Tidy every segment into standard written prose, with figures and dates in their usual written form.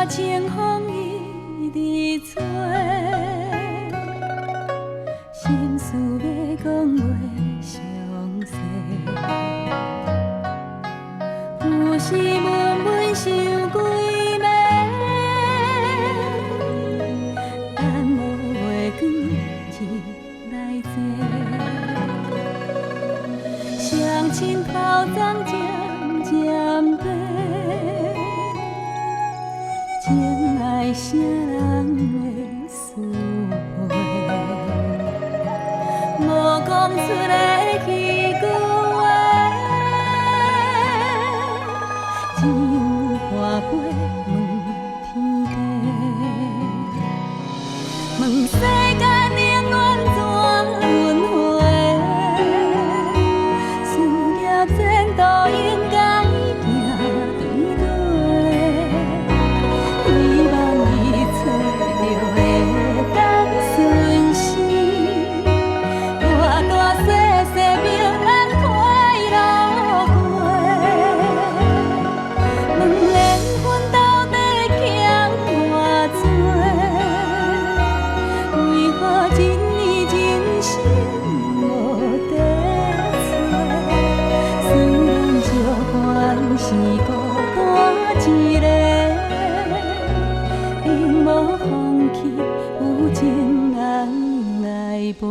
清风一直吹，心事要讲袂详细。有时闷闷想几暝，等无月光日来坐，双亲头鬃渐渐白。情爱啥人会思会？无讲出来去句话，只有花飞问天地，问世间永远怎轮回？事业前途应该行对对。希望伊找到会当顺时，大大小小平安快乐过。问缘分到底欠偌多？为何一年真心无地找？虽然借款是孤单一个。无放弃，有情人来陪。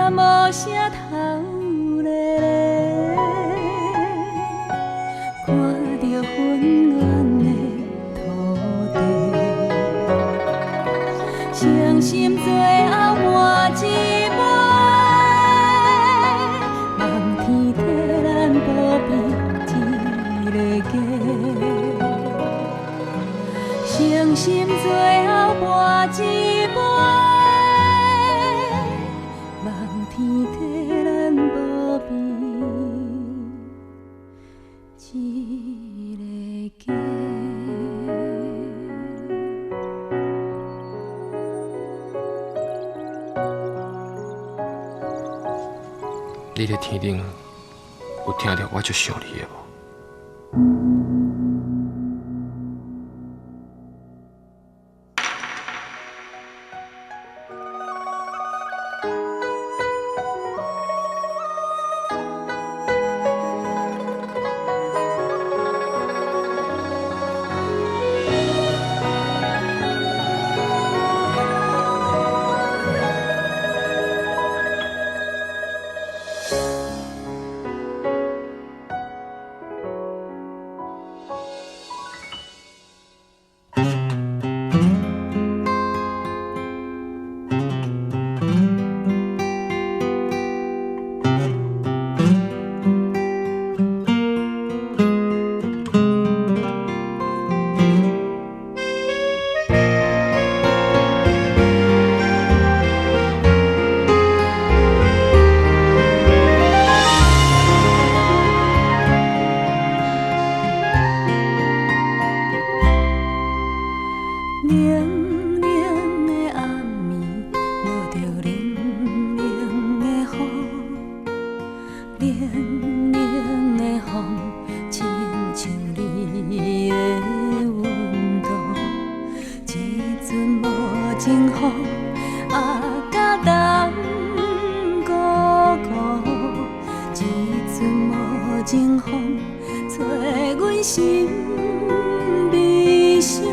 无声头咧咧，看着浑圆的土地，伤心最后换一杯，望天替咱保庇一个家，伤心最后换一杯。天替咱保庇一个家。你伫天顶有听到我足想你的无？冷的风，亲像你的温度。一阵无情风，甲冬孤孤。一阵无情风，吹阮心悲伤。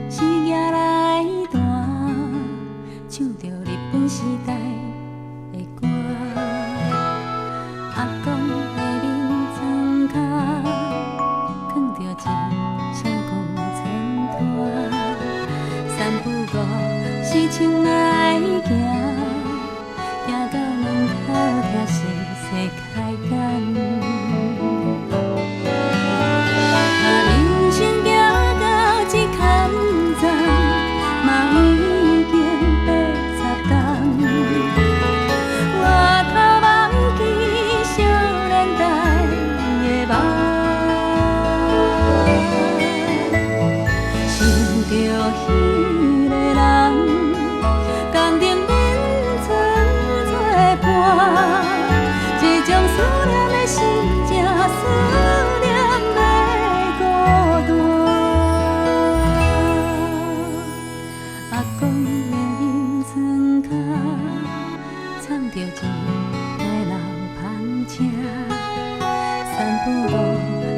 是夜来弹，唱着日本时代的歌。阿公的面床脚，放着一双旧枕拖。三不五时亲爱行，行到门口听细细开讲。人生行到这坎站，嘛已经80冬。我头忘记少年代的梦，想着彼个人，共阵眠床作伴，这种思念的心情，思念的孤单。阿公的眠床脚，唱着一个老芳声，三不五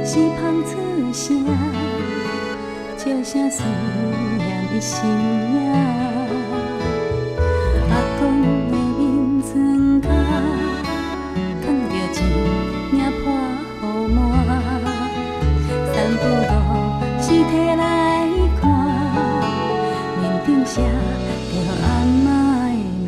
时芳出声，笑声思念伊心影。阿公的眠床脚，放着一领破雨满，三不五时摕来看，面顶写着阿嬷的名。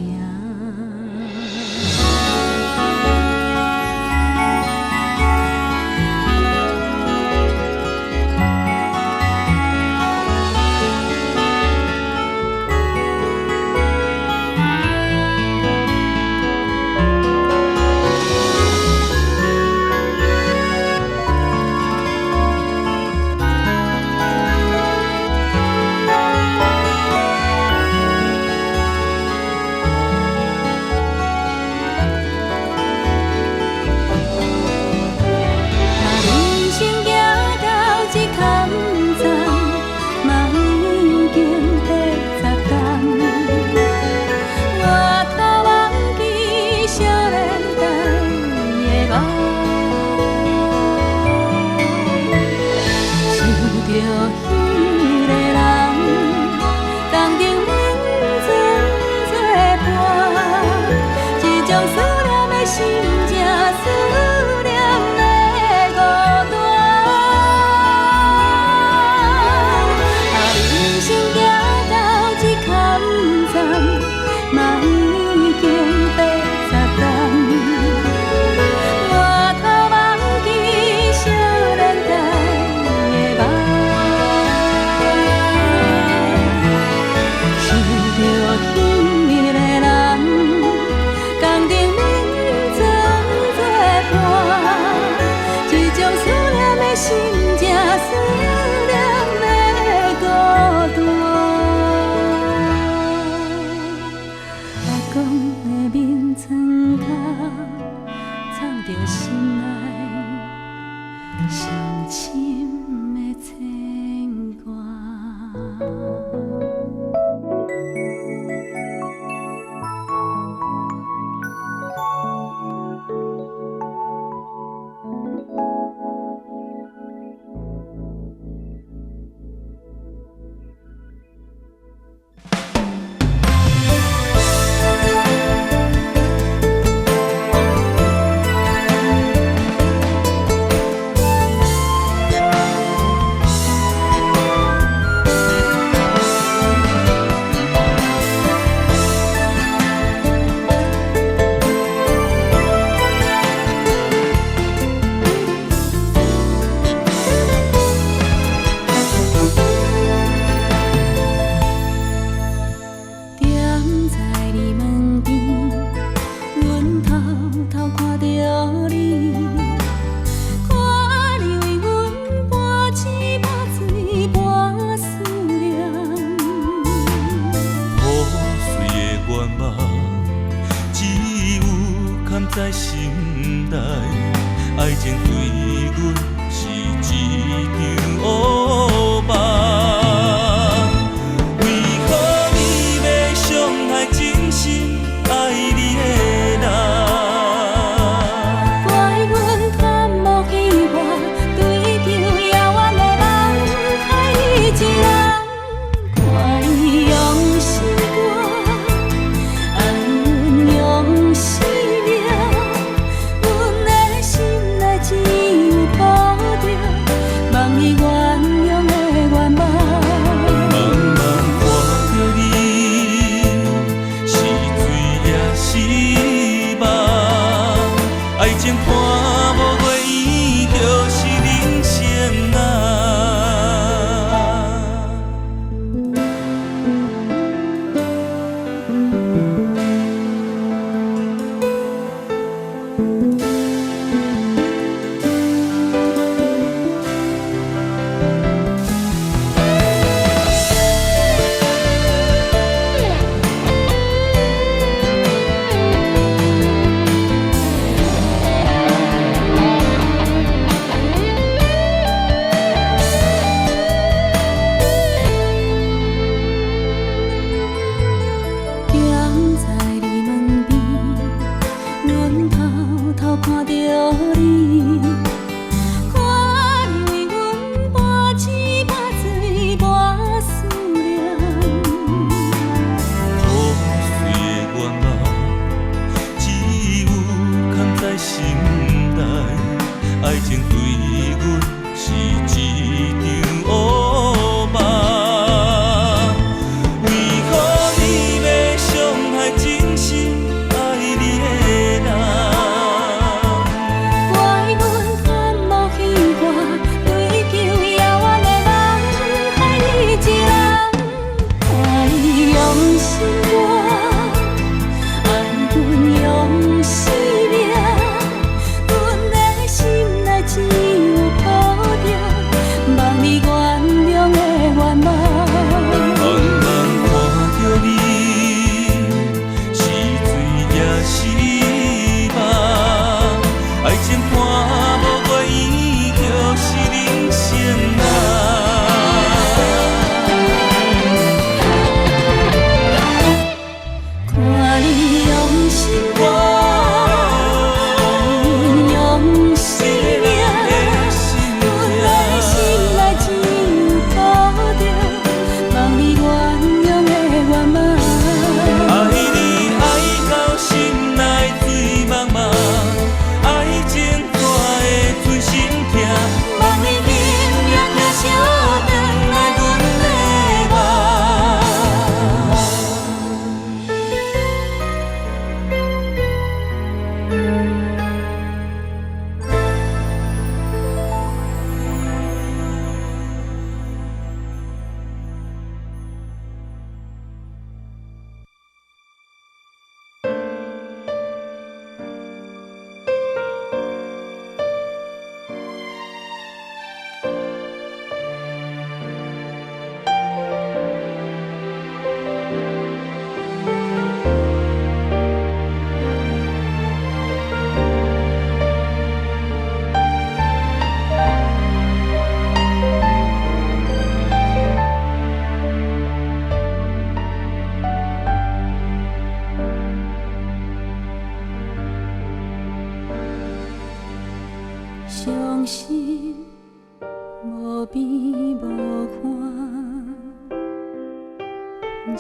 日落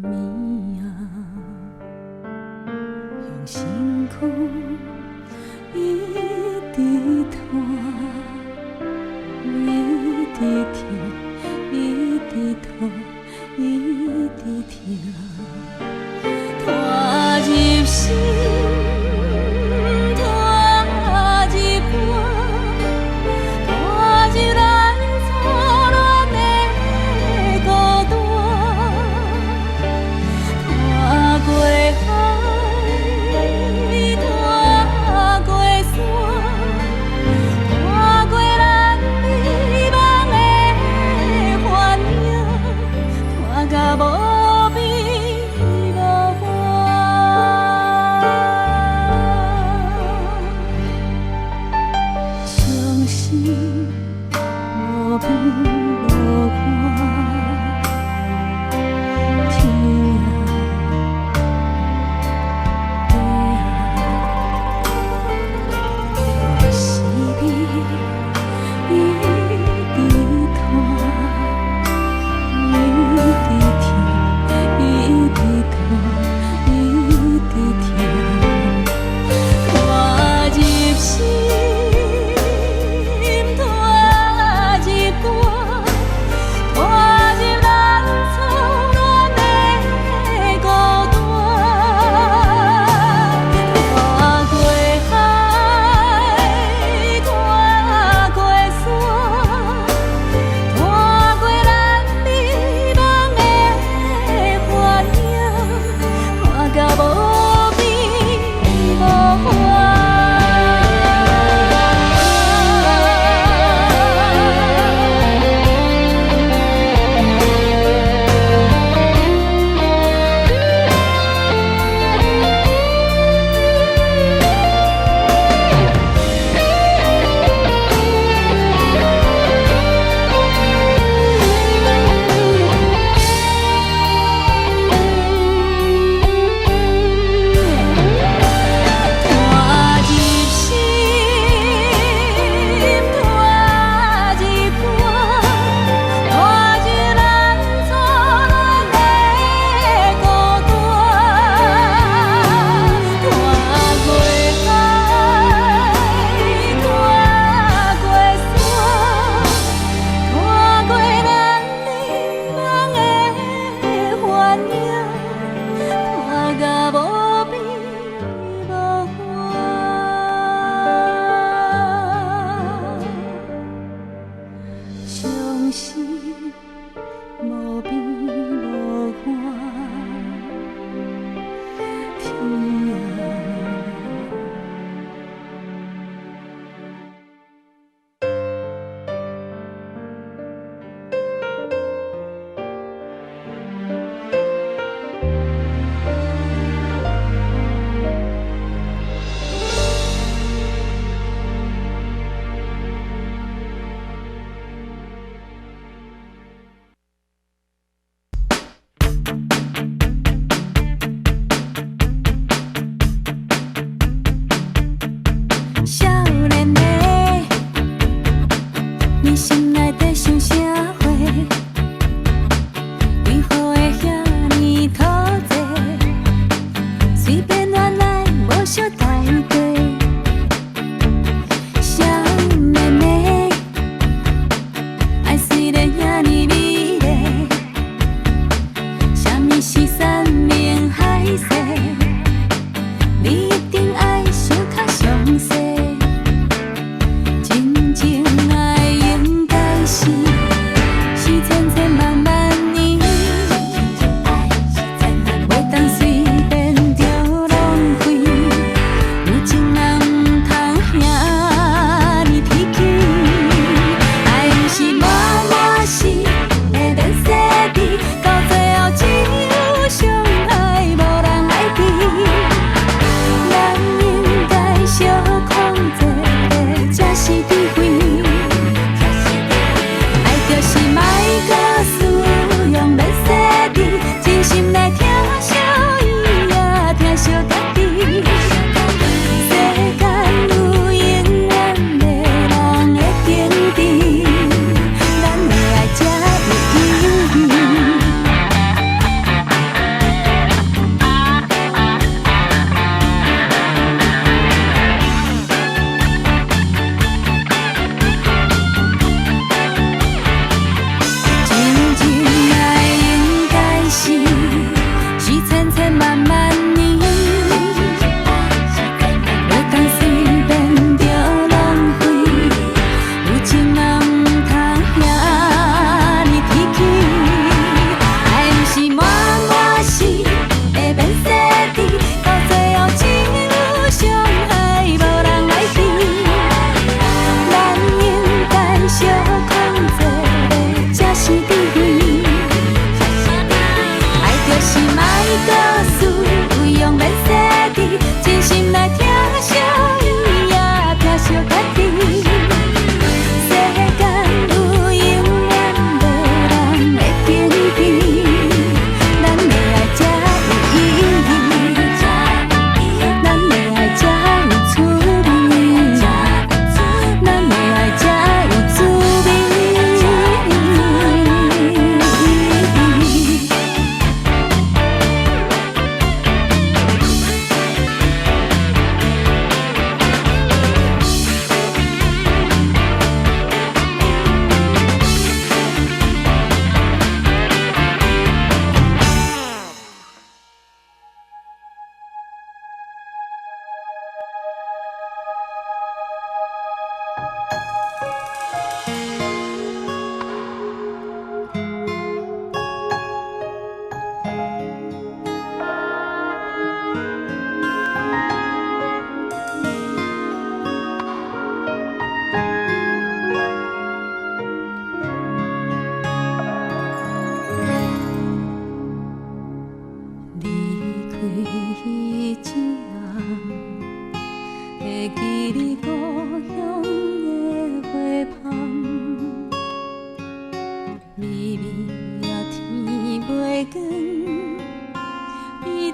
暝啊，用身躯一直拖，一直听，一直拖，一直听，拖入心。是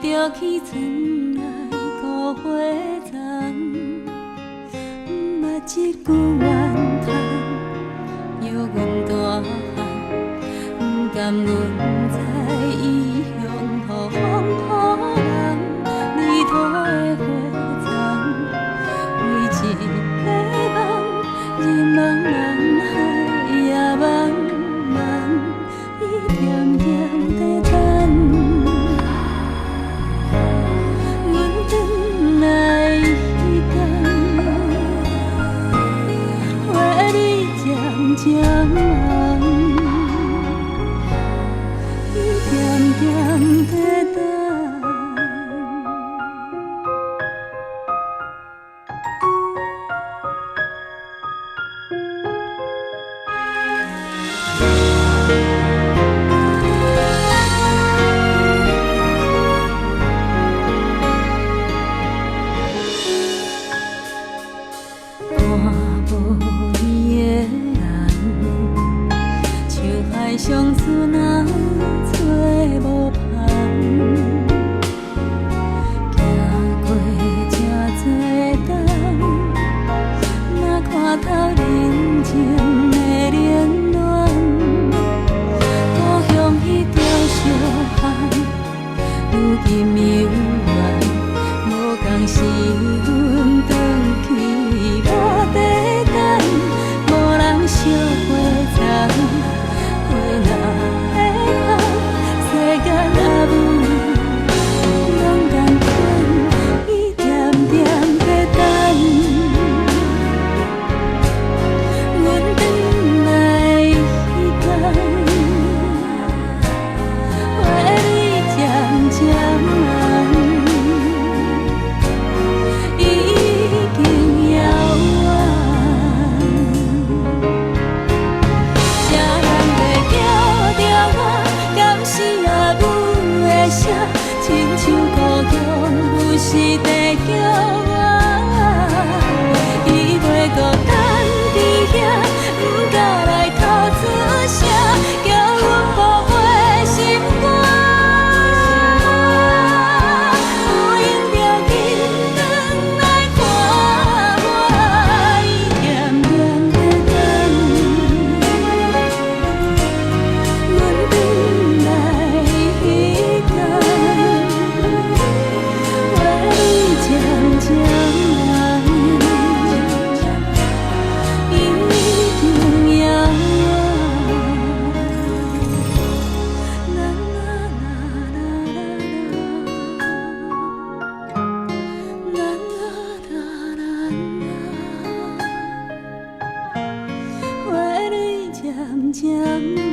着去村内古花丛，毋捌一句怨叹，犹阮大汉，毋甘阮在异乡予风予人，泥土的花丛，为一个梦，日茫茫海也茫茫，伊点点在等。阮转来彼间，花蕊渐渐红，伊点点在等。看无伊的人，像海上船仔找无帆，行过这多冬，若看透人情的冷暖，故乡迄条小巷，如今犹原，无共是阮转去。无地等，无人烧花丛，花若会红，世间也无拢共款，伊点点在等。阮转来彼间，花蕊渐渐红。亲像故乡有时地叫我，伊袂孤单伫遐，毋敢来吐出声，叫阮宝贝心肝。有闲着紧转来看我，伊点点在等，阮转来彼间。渐渐红，已经遥远。啦啦啦啦啦啦，花蕊渐渐红。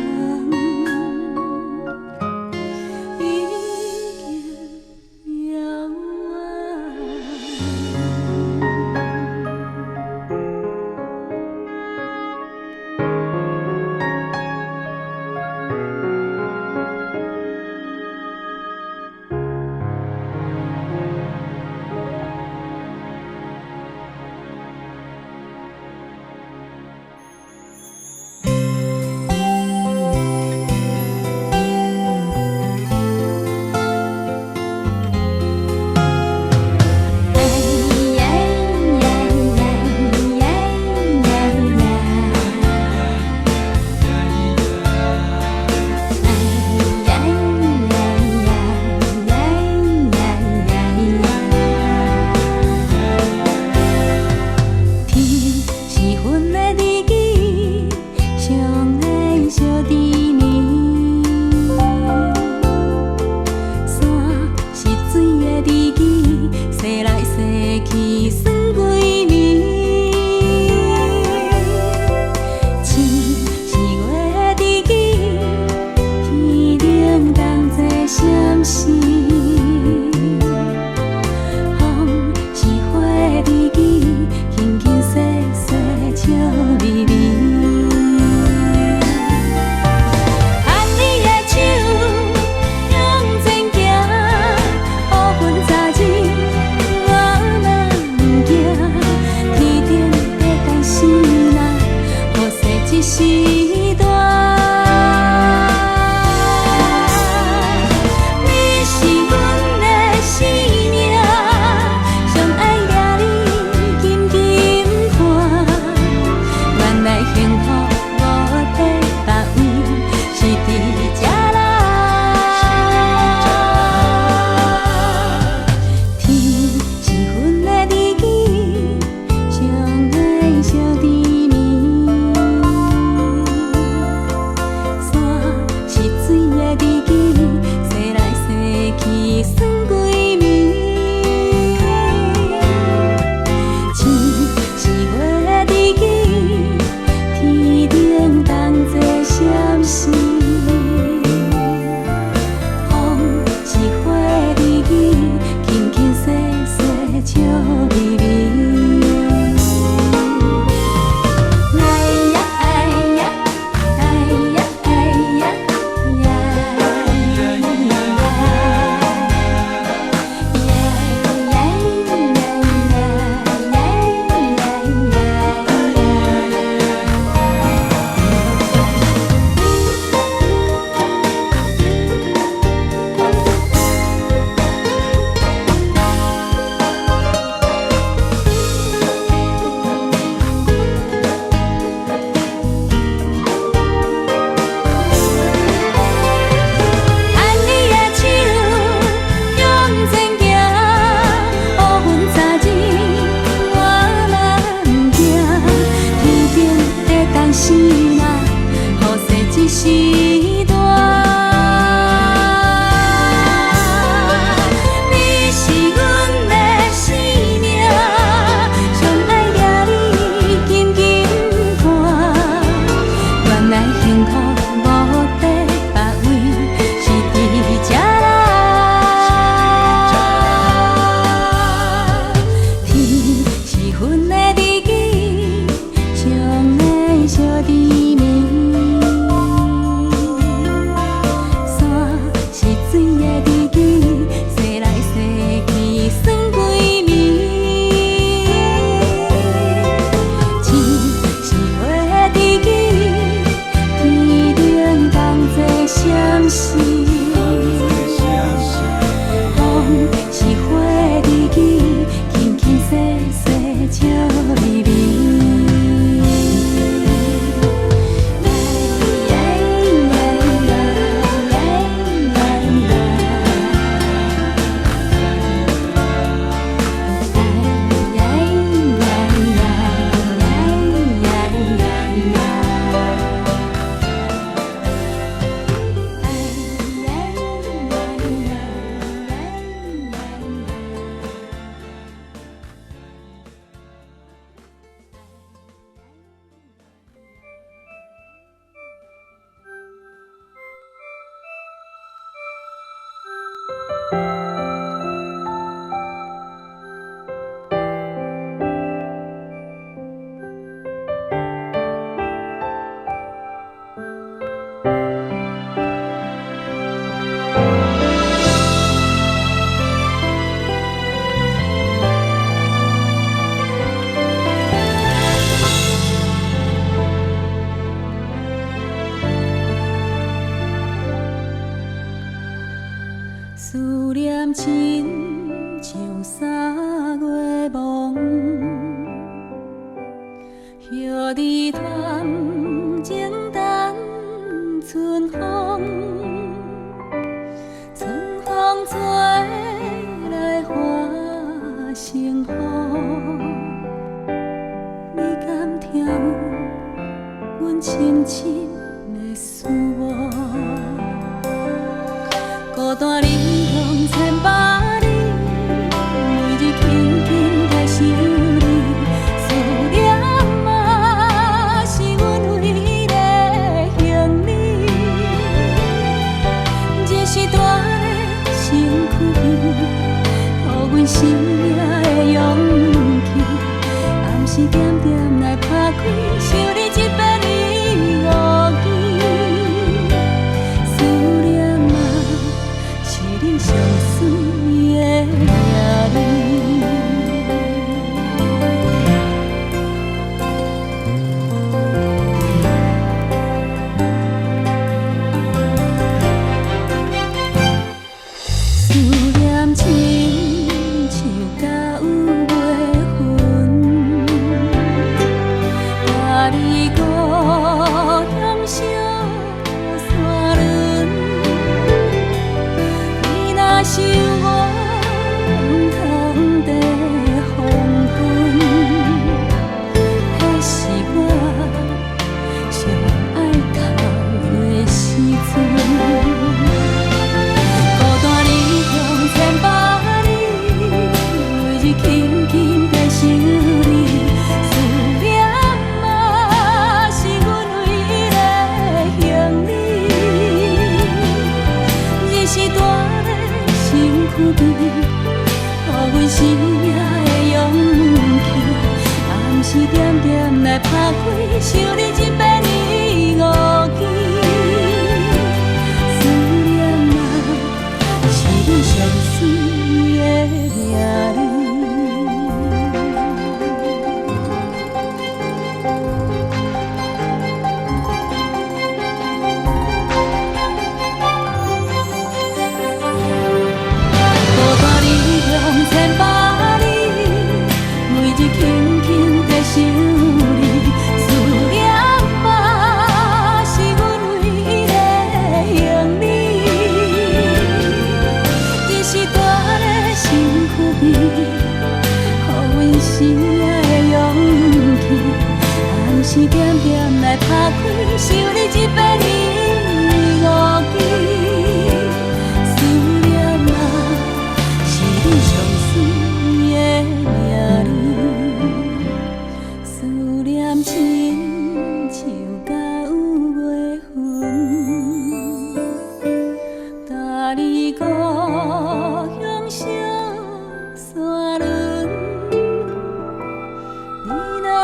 时段。你是阮的生命，上爱掠你紧紧看。原来幸福无在别位，是伫这啦。天是云的日记，上爱小甜蜜。山是水的日记，洗来洗去算几暝。星是花的日记，天顶同齐闪烁。风是花的日记，轻轻细细笑微微。思念亲像三月梦，叶儿团情等春风，春风吹来花成雨，你敢听有阮深深的思慕？孤单离乡千百里，每日轻轻在想你，思念嘛是阮唯一的行李。这时段的身躯，予阮生命的勇气，暗时点点来打开，想你一遍你误记。思念嘛。是你上水的名字。思念亲像甲有月份，甲你故乡小山仑。若是我不通地黄昏，迄是我上爱哭的时阵。孤单离乡千百里，每日轻轻在想你，思念嘛是阮唯一的行李。日时大。身躯边，予阮生命的勇气，暗时点点来打开，想你一遍你误记。思念嘛，是你上水的名字。千百里，每日轻轻在想你，思念。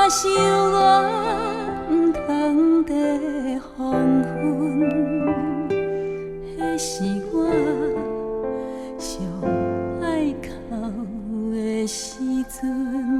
受我不通的黄昏，迄是我上爱哭的时阵。